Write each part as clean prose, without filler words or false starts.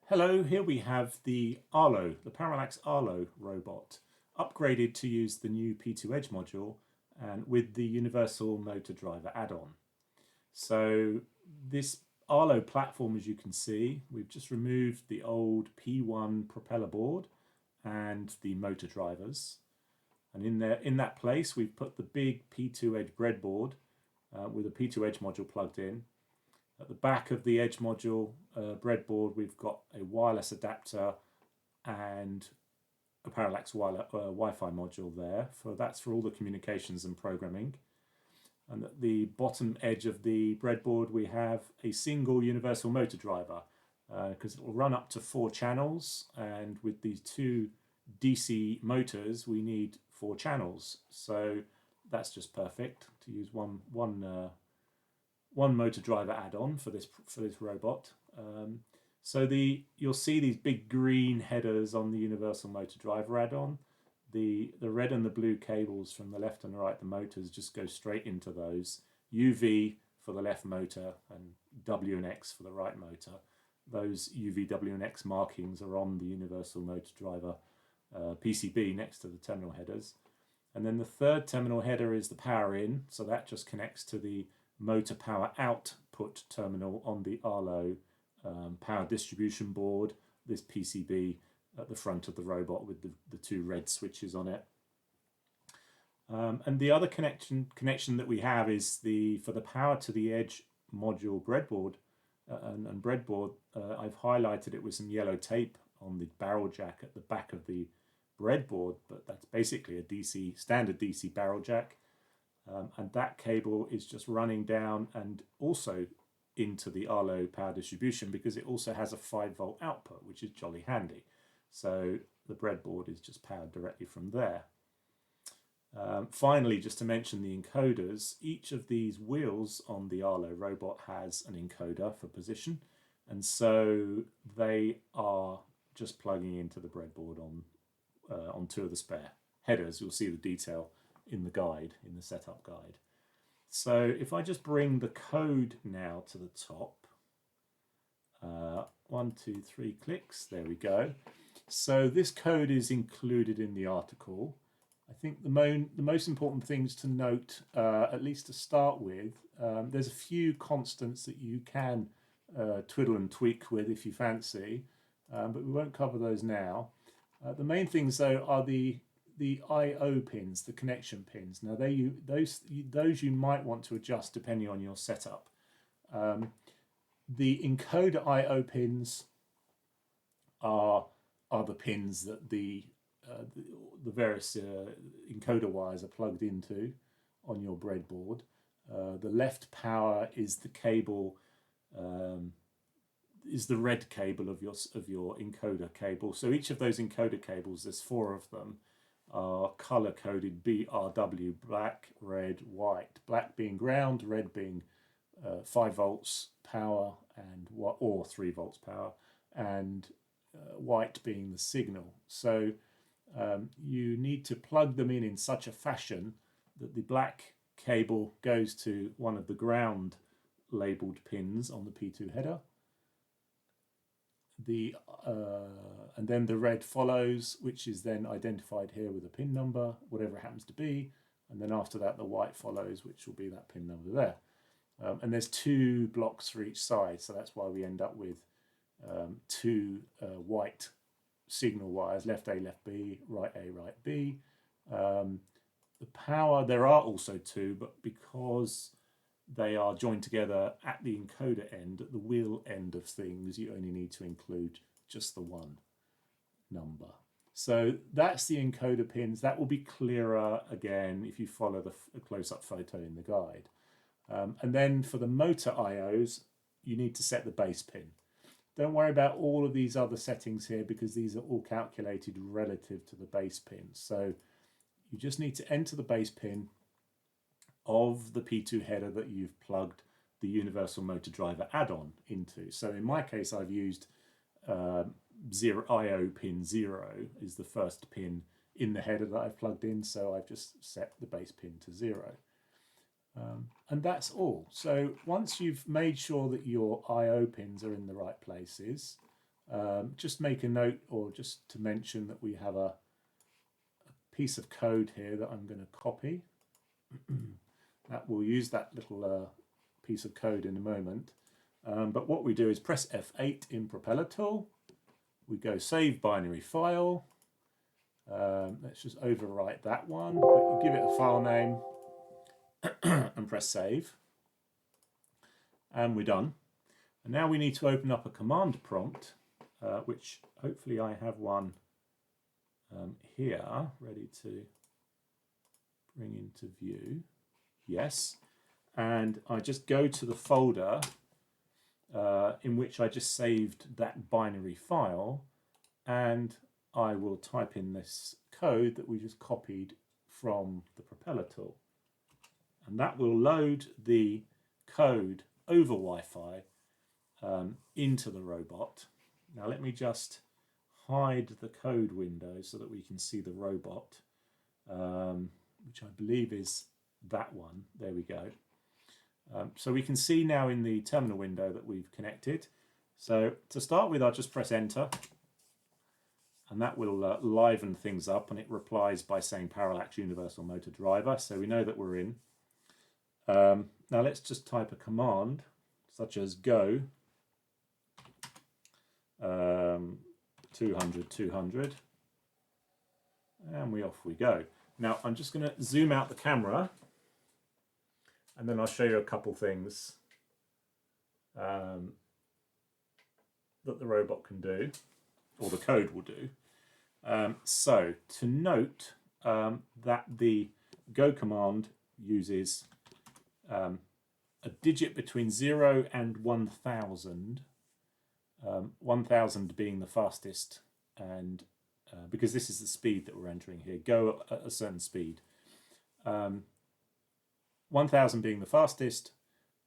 Hello, here we have the Arlo, the Parallax Arlo robot, upgraded to use the new P2 Edge module and with the Universal Motor Driver add-on. So this Arlo platform, as you can see, we've just removed the old P1 propeller board and the motor drivers. And in that place, we've put the big P2 Edge breadboard with a P2 Edge module plugged in. At the back of the Edge module breadboard, we've got a wireless adapter and a Parallax Wi-Fi module there. That's for all the communications and programming. And at the bottom edge of the breadboard, we have a single universal motor driver because it will run up to 4 channels. And with these 2 DC motors, we need 4 channels. So that's just perfect to use one motor driver add-on for this robot. So you'll see these big green headers on the universal motor driver add-on. The red and the blue cables from the left and the right, the motors just go straight into those. UV for the left motor and W and X for the right motor. Those UV, W and X markings are on the universal motor driver PCB next to the terminal headers. And then the third terminal header is the power in, so that just connects to the motor power output terminal on the Arlo power distribution board, this PCB at the front of the robot with the 2 red switches on it. And the other connection that we have is for the power to the Edge module breadboard and breadboard. I've highlighted it with some yellow tape on the barrel jack at the back of the breadboard, but that's basically a standard DC barrel jack. And that cable is just running down and also into the Arlo power distribution because it also has a 5-volt output, which is jolly handy. So the breadboard is just powered directly from there. Finally, just to mention the encoders, each of these wheels on the Arlo robot has an encoder for position, and so they are just plugging into the breadboard on 2 of the spare headers. You'll see the detail in the guide, in the setup guide. So if I just bring the code now to the top, 1, 2, 3 clicks, there we go. So this code is included in the article. I think the most important things to note, at least to start with, there's a few constants that you can twiddle and tweak with if you fancy, but we won't cover those now. The main things though are the I/O pins, the connection pins. Now those you might want to adjust depending on your setup. The encoder I/O pins are the pins that the various encoder wires are plugged into on your breadboard. The left power is the cable, is the red cable of your encoder cable. So each of those encoder cables, there's 4 of them, are color coded BRW, black, red, white. Black being ground, red being 5 volts power or 3 volts power, and white being the signal. So you need to plug them in such a fashion that the black cable goes to one of the ground labeled pins on the P2 header. And then the red follows, which is then identified here with a pin number, whatever it happens to be. And then after that, the white follows, which will be that pin number there. And there's 2 blocks for each side, so that's why we end up with 2 white signal wires, left A, left B, right A, right B. The power, there are also 2, but because they are joined together at the encoder end, at the wheel end of things, you only need to include just the 1 number. So that's the encoder pins. That will be clearer again if you follow the close-up photo in the guide. And then for the motor IOs, you need to set the base pin. Don't worry about all of these other settings here because these are all calculated relative to the base pin. So you just need to enter the base pin of the P2 header that you've plugged the universal motor driver add-on into. So in my case, I've used IO pin 0 is the first pin in the header that I've plugged in, so I've just set the base pin to 0. And that's all. So once you've made sure that your I/O pins are in the right places, Just make a note, or just to mention that we have a piece of code here that I'm going to copy. That we'll use that little piece of code in a moment. But what we do is press F8 in Propeller Tool. We go Save Binary File. Let's just overwrite that one, but you give it a file name and press Save. And we're done. And now we need to open up a command prompt, which hopefully I have one here ready to bring into view. Yes. And I just go to the folder in which I just saved that binary file, and I will type in this code that we just copied from the Propeller tool. And that will load the code over Wi-Fi into the robot. Now let me just hide the code window so that we can see the robot, which I believe is that one. There we go. So we can see now in the terminal window that we've connected. So to start with, I'll just press enter, and that will liven things up, and it replies by saying Parallax Universal Motor Driver, so we know that we're in. Now let's just type a command such as go 200 200, and off we go. Now I'm just going to zoom out the camera, and then I'll show you a couple things that the robot can do, or the code will do. So to note that the go command uses a digit between 0 and 1000, 1000 being the fastest, and because this is the speed that we're entering here, go at a certain speed. 1000 being the fastest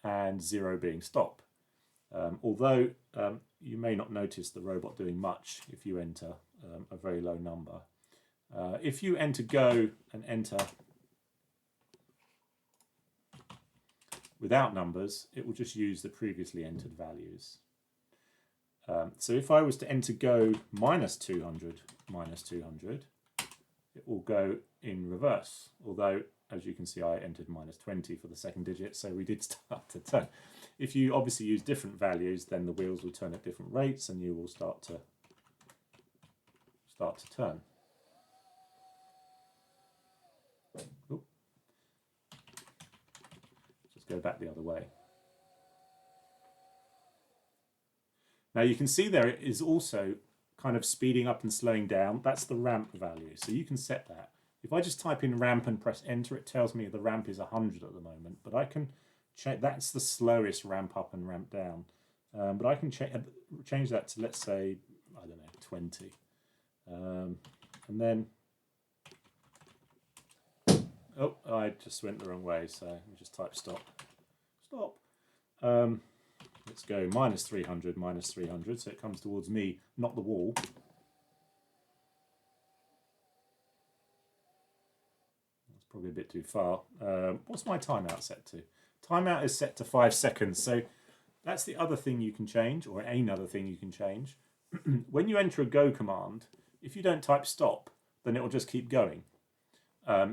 and 0 being stop. Although you may not notice the robot doing much if you enter a very low number. If you enter go and enter without numbers, it will just use the previously entered values. So if I was to enter go minus 200, it will go in reverse, although as you can see I entered minus 20 for the second digit, so we did start to turn. If you obviously use different values, then the wheels will turn at different rates and you will start to turn. Oop. Just go back the other way. Now you can see there it is also kind of speeding up and slowing down. That's the ramp value, so you can set that. If I just type in ramp and press enter, it tells me the ramp is 100 at the moment, but I can check, that's the slowest ramp up and ramp down. But I can change that to, let's say, I don't know, 20. And then, oh, I just went the wrong way, so let me just type stop. Stop. Let's go minus 300, so it comes towards me, not the wall. That's probably a bit too far. What's my timeout set to? Timeout is set to 5 seconds, so that's the other thing you can change, or another thing you can change. When you enter a go command, if you don't type stop, then it will just keep going.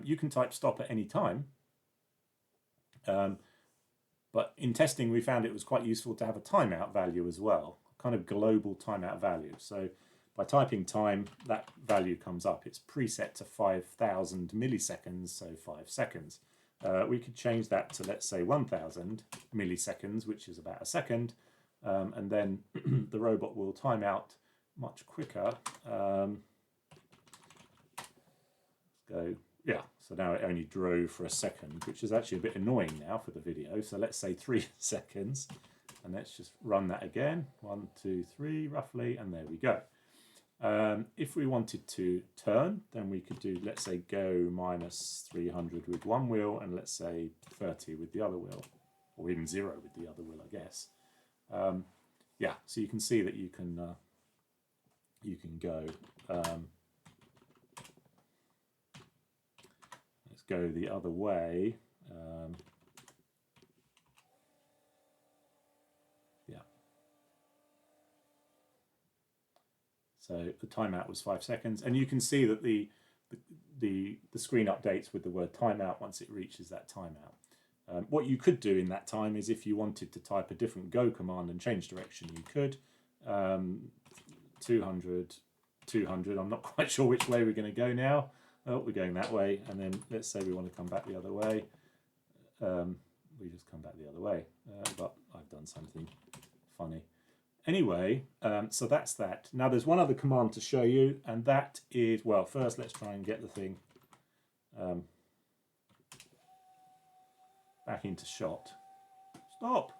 You can type stop at any time. But in testing, we found it was quite useful to have a timeout value as well, a kind of global timeout value. So by typing time, that value comes up. It's preset to 5,000 milliseconds, so 5 seconds. We could change that to, let's say, 1,000 milliseconds, which is about a second, and then the robot will time out much quicker. Go. Yeah, so now it only drove for a second, which is actually a bit annoying now for the video. So let's say 3 seconds, and let's just run that again. 1, 2, 3, roughly, and there we go. If we wanted to turn, then we could do, let's say, go minus 300 with one wheel, and let's say 30 with the other wheel, or even 0 with the other wheel, I guess. Yeah, so you can see that you can go. Let's go the other way. Yeah. So the timeout was 5 seconds, and you can see that the screen updates with the word timeout once it reaches that timeout. What you could do in that time is if you wanted to type a different go command and change direction, you could. 200, 200, I'm not quite sure which way we're going to go now. Oh, we're going that way, and then let's say we want to come back the other way. We just come back the other way, but I've done something funny. Anyway, so that's that. Now there's one other command to show you, and that is, well, first let's try and get the thing back into shot. Stop!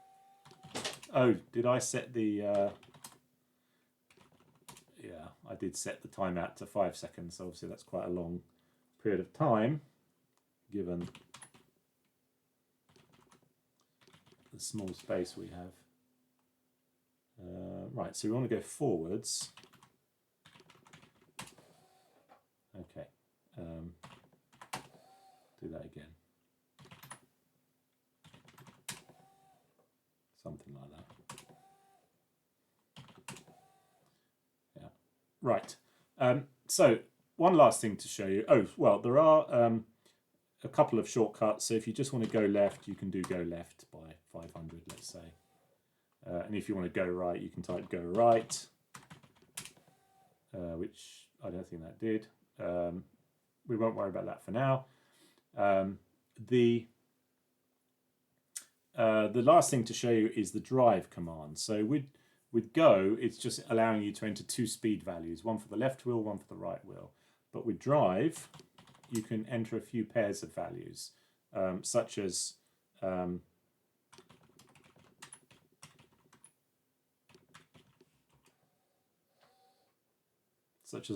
Oh, did I set the... yeah, I did set the timeout to 5 seconds, so obviously that's quite a long period of time, given the small space we have. Right, so we want to go forwards. Okay, do that again. Something like that. Yeah, right. So one last thing to show you. Oh, well, there are a couple of shortcuts. So if you just want to go left, you can do go left by 500, let's say. And if you want to go right, you can type go right, which I don't think that did. We won't worry about that for now. The last thing to show you is the drive command. So with go, it's just allowing you to enter two speed values, one for the left wheel, one for the right wheel. But with drive, you can enter a few pairs of values, such as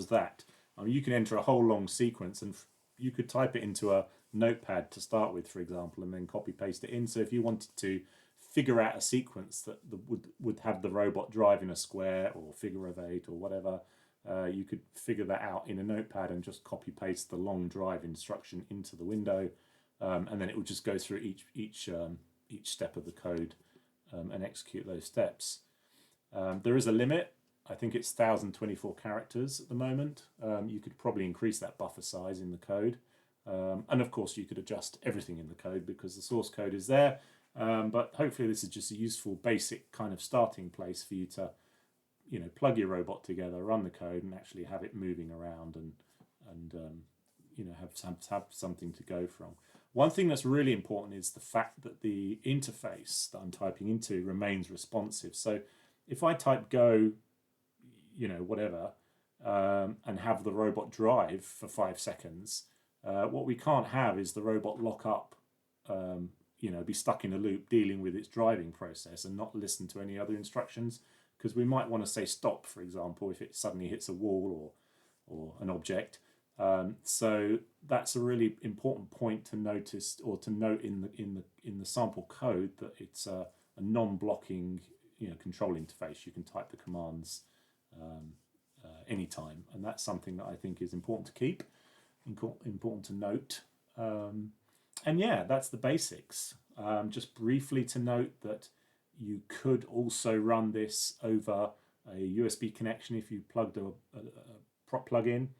that. You can enter a whole long sequence, and you could type it into a notepad to start with, for example, and then copy paste it in. So if you wanted to figure out a sequence that would have the robot drive in a square or figure of 8 or whatever, you could figure that out in a notepad and just copy paste the long drive instruction into the window, and then it would just go through each step of the code and execute those steps. There is a limit. I think it's 1024 characters at the moment. You could probably increase that buffer size in the code. And of course you could adjust everything in the code because the source code is there. But hopefully this is just a useful basic kind of starting place for you to, plug your robot together, run the code, and actually have it moving around and have something to go from. One thing that's really important is the fact that the interface that I'm typing into remains responsive. So if I type go, whatever, and have the robot drive for 5 seconds, what we can't have is the robot lock up, be stuck in a loop dealing with its driving process and not listen to any other instructions, because we might want to say stop, for example, if it suddenly hits a wall or an object. So that's a really important point to notice, or to note in the sample code, that it's a non-blocking control interface. You can type the commands anytime, and that's something that I think is important to keep, important to note. And yeah, that's the basics. Just briefly to note that you could also run this over a USB connection if you plugged a prop plug in.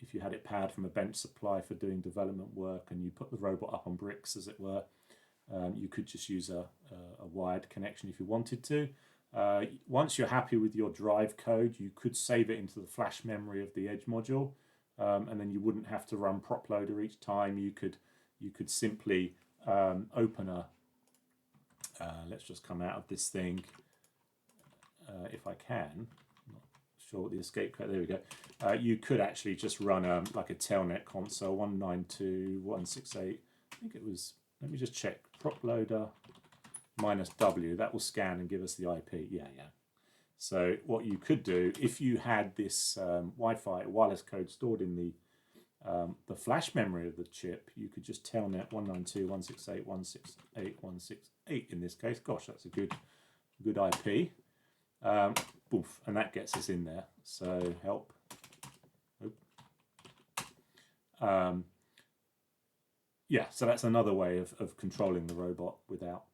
If you had it powered from a bench supply for doing development work and you put the robot up on bricks, as it were, you could just use a wired connection if you wanted to. Once you're happy with your drive code, you could save it into the flash memory of the Edge module, and then you wouldn't have to run prop loader each time. You could simply open a let's just come out of this thing if I can. I'm not sure what the escape code. There we go. You could actually just run like a telnet console 192.168. I think it was. Let me just check. Prop loader -W. That will scan and give us the IP. Yeah. So what you could do, if you had this Wi-Fi wireless code stored in the flash memory of the chip, you could just telnet 192.168.168 in this case. Gosh, that's a good IP. Boof, and that gets us in there. So help. Yeah, so that's another way of controlling the robot without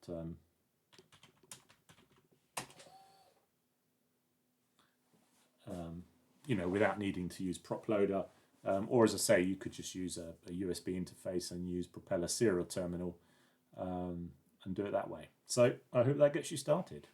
without needing to use prop loader. Or as I say, you could just use a USB interface and use Propeller serial terminal and do it that way. So I hope that gets you started.